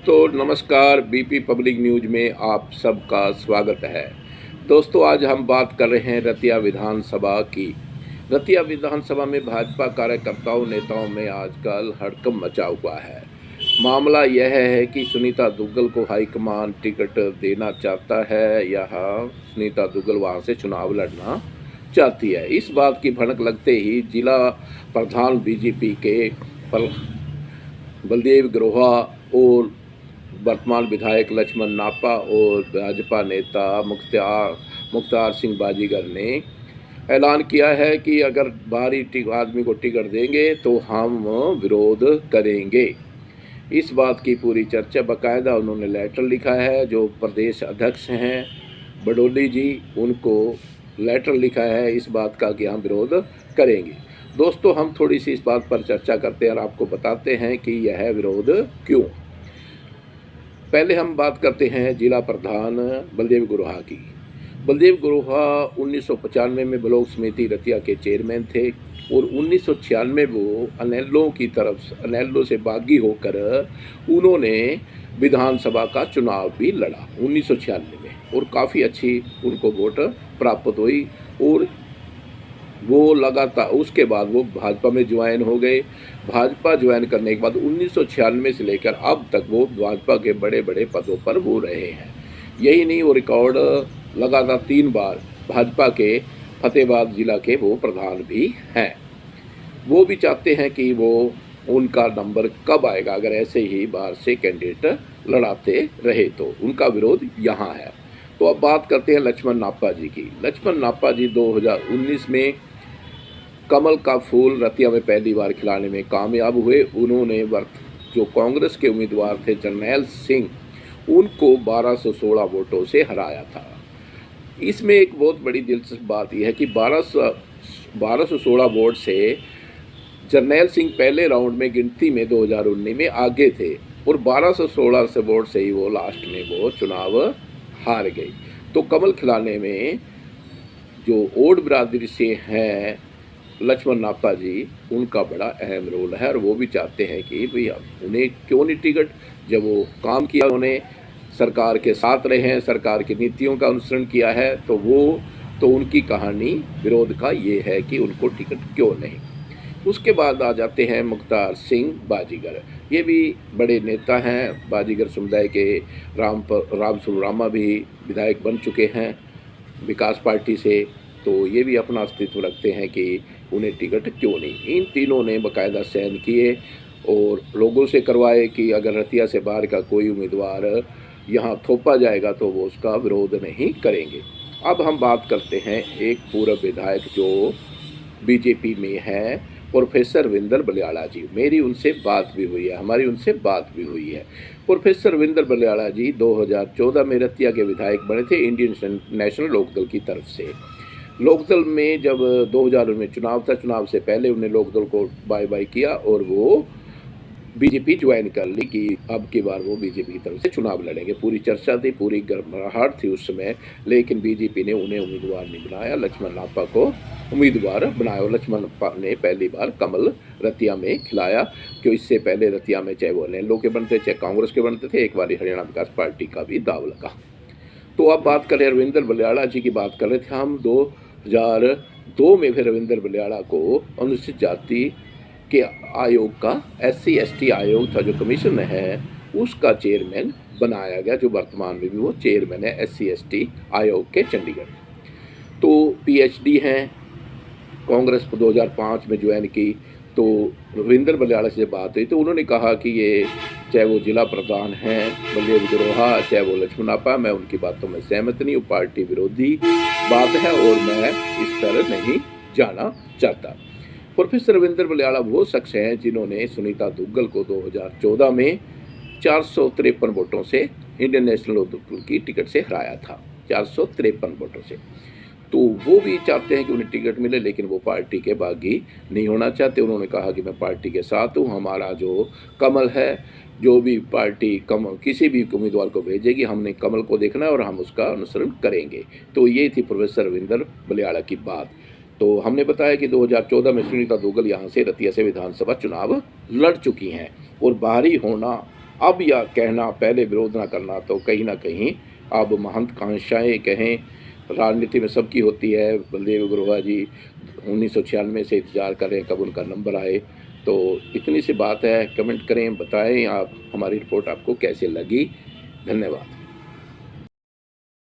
दोस्तों नमस्कार। BP public news में आप सबका स्वागत है। दोस्तों आज हम बात कर रहे हैं रतिया विधानसभा की। रतिया विधानसभा में भाजपा कार्यकर्ताओं नेताओं में आजकल हड़कंप मचा हुआ है। मामला यह है कि सुनीता दुग्गल को हाईकमान टिकट देना चाहता है या सुनीता दुग्गल वहां से चुनाव लड़ना चाहती है। इस बात की भनक लगते ही जिला प्रधान बीजेपी के बलदेव गिरोहा और वर्तमान विधायक लक्ष्मण नापा और भाजपा नेता मुख्तार सिंह बाजीगर ने ऐलान किया है कि अगर बाहरी आदमी को टिकट देंगे तो हम विरोध करेंगे। इस बात की पूरी चर्चा बाकायदा उन्होंने लेटर लिखा है। जो प्रदेश अध्यक्ष हैं बडोली जी, उनको लेटर लिखा है इस बात का कि हम विरोध करेंगे। दोस्तों हम थोड़ी सी इस बात पर चर्चा करते हैं और आपको बताते हैं कि यह विरोध क्यों। पहले हम बात करते हैं जिला प्रधान बलदेव गिरोहा की। बलदेव गिरोहा 1995 में ब्लॉक समिति रतिया के चेयरमैन थे और 1996 वो अनेलो से बागी होकर उन्होंने विधानसभा का चुनाव भी लड़ा 1996 में और काफ़ी अच्छी उनको वोट प्राप्त हुई और वो लगातार उसके बाद वो भाजपा में ज्वाइन हो गए। भाजपा ज्वाइन करने के बाद 1996 से लेकर अब तक वो भाजपा के बड़े बड़े पदों पर वो रहे हैं। यही नहीं, वो रिकॉर्ड लगातार 3 बार भाजपा के फतेहाबाद जिला के वो प्रधान भी हैं। वो भी चाहते हैं कि वो उनका नंबर कब आएगा अगर ऐसे ही बाहर से कैंडिडेट लड़ाते रहे तो। उनका विरोध यहाँ है। तो अब बात करते हैं लक्ष्मण नापा जी की। लक्ष्मण नापा जी 2019 में कमल का फूल रतिया में पहली बार खिलाने में कामयाब हुए। उन्होंने जो कांग्रेस के उम्मीदवार थे जरनैल सिंह, उनको 1216 वोटों से हराया था। इसमें एक बहुत बड़ी दिलचस्प बात यह है कि 1216 वोट से जरनैल सिंह पहले राउंड में गिनती में 2019 में आगे थे और 1216 से वोट से ही वो लास्ट में वो चुनाव हार गई। तो कमल खिलाने में जो ओड बिरादरी से हैं लक्ष्मण नापा जी, उनका बड़ा अहम रोल है और वो भी चाहते हैं कि भाई उन्हें क्यों नहीं टिकट, जब वो काम किया, उन्हें सरकार के साथ रहे हैं, सरकार की नीतियों का अनुसरण किया है, तो उनकी कहानी विरोध का ये है कि उनको टिकट क्यों नहीं। उसके बाद आ जाते हैं मुख्तार सिंह बाजीगर। ये भी बड़े नेता हैं। बाजीगर समुदाय के रामसुर रामा भी विधायक बन चुके हैं विकास पार्टी से, तो ये भी अपना अस्तित्व रखते हैं कि उन्हें टिकट क्यों नहीं। इन तीनों ने बाकायदा सहन किए और लोगों से करवाए कि अगर रतिया से बाहर का कोई उम्मीदवार यहाँ थोपा जाएगा तो वो उसका विरोध नहीं करेंगे। अब हम बात करते हैं एक पूर्व विधायक जो बीजेपी में है, प्रोफेसर विंदर बलियाड़ा जी। हमारी उनसे बात भी हुई है। प्रोफेसर विंदर बलियाड़ा जी 2014 में रतिया के विधायक बने थे इंडियन नेशनल लोकदल की तरफ से। लोकदल में जब 2000 में चुनाव था, चुनाव से पहले उन्हें लोकदल को बाय बाय किया और वो बीजेपी ज्वाइन कर ली कि अब की बार वो बीजेपी की तरफ से चुनाव लड़ेंगे। पूरी चर्चा थी, पूरी गर्माहट थी उस समय, लेकिन बीजेपी ने उन्हें उम्मीदवार नहीं बनाया, लक्ष्मण नापा को उम्मीदवार बनाया। लक्ष्मण नापा ने पहली बार कमल रतिया में खिलाया, क्यों इससे पहले रतिया में चाहे वो अनेलो के बनते चाहे कांग्रेस के बनते थे, एक बार हरियाणा विकास पार्टी का भी दाव लगा। तो अब बात करें रविंदर बलियाड़ा जी की। बात कर रहे थे हम 2002 में फिर रविंदर बलियाड़ा को अनुसूचित जाति के आयोग का SC/ST आयोग था जो कमीशन है, उसका चेयरमैन बनाया गया, जो वर्तमान में भी वो चेयरमैन है SC/ST आयोग के चंडीगढ़। तो PhD हैं, कांग्रेस को 2005 में ज्वाइन की। तो रविंदर बलियाड़ा से बात हुई तो उन्होंने कहा कि ये चाहे वो जिला प्रधान हैं बलदेव गिरोहा, चाहे वो लक्ष्मण नापा, मैं उनकी बातों में सहमत नहीं हूँ, पार्टी विरोधी बात है और मैं इस तरह नहीं जाना चाहता। प्रोफेसर रविंदर बलियाड़ा वो शख्स हैं जिन्होंने सुनीता दुग्गल को 2014 में 453 वोटों से इंडियन नेशनल लोकदल की टिकट से हराया था, 453 वोटों से। तो वो भी चाहते हैं कि उन्हें टिकट मिले, लेकिन वो पार्टी के बागी नहीं होना चाहते। उन्होंने कहा कि मैं पार्टी के साथ हूँ, हमारा जो कमल है, जो भी पार्टी किसी भी उम्मीदवार को भेजेगी, हमने कमल को देखना है और हम उसका अनुसरण करेंगे। तो ये थी प्रोफेसर रविंदर बलियाड़ा की बात। तो हमने बताया कि 2014 में सुनीता दुग्गल यहाँ से रतिया से विधानसभा चुनाव लड़ चुकी हैं और बाहरी होना अब या कहना पहले विरोध ना करना, तो कहीं ना कहीं अब महत्वाकांक्षाएँ कहें, राजनीति में सबकी होती है। बलदेव अग्रवाल जी 1996 से इंतज़ार कर रहे हैं कब उनका नंबर आए। तो इतनी सी बात है, कमेंट करें, बताएँ आप हमारी रिपोर्ट आपको कैसे लगी। धन्यवाद।